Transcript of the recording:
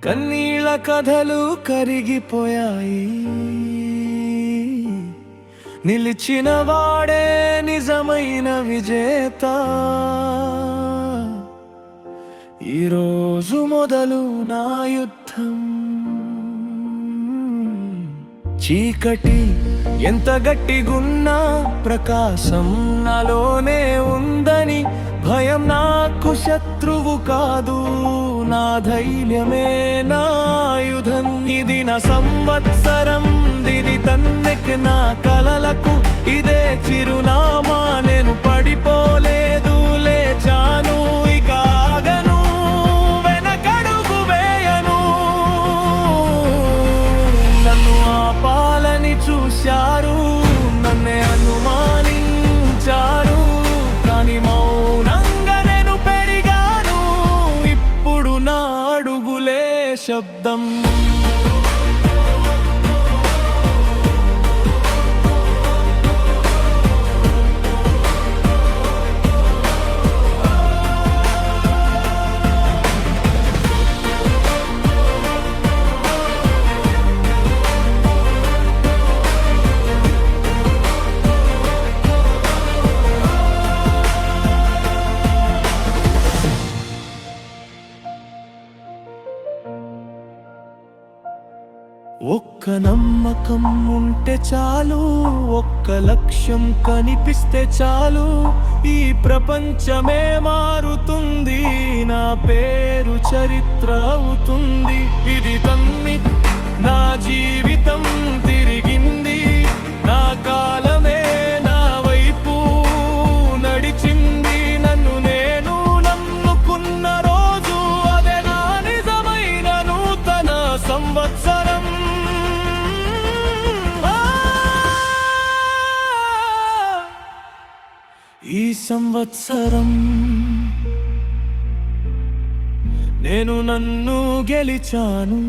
కన్నీళ్ళ కథలు కరిగిపోయాయి, నిలిచిన వాడే నిజమైన విజేత. ఈరోజు మొదలు నా యుద్ధం. చీకటి ఎంత గట్టిగున్నా ప్రకాశం నాలోనే ఉందని, భయం నాకు శత్రువు కాదు, నా ధైర్యమే నా ఆయుధం. ఇది నా సంవత్సరం, దిది తన్నెకి నా కలలకు ఇదే చిరునామా. నేను పడిపోలేదు, లేచాను, ఇక ఆగను, వెనకడుగు వేయను. నన్ను ఆపాలని చూశారు, నన్నే అనుమానించారు, కానీ మౌనంగా నేను పెరిగాను. ఇప్పుడు నా అడుగులే శబ్దం. ఒక్క నమ్మకం ఉంటే చాలు, ఒక్క లక్ష్యం కనిపిస్తే చాలు, ఈ ప్రపంచమే మారుతుంది, నా పేరు చరిత్ర అవుతుంది. ఇది తమ్మి నా జీవితం తిరిగింది, నా కాలమే నా వైపు నడిచింది. నన్ను నేను నమ్ముకున్న రోజు అదే నా నిజమైన నూతన సంవత్సరం. ఈ సంవత్సరం నేను నన్ను గెలిచాను.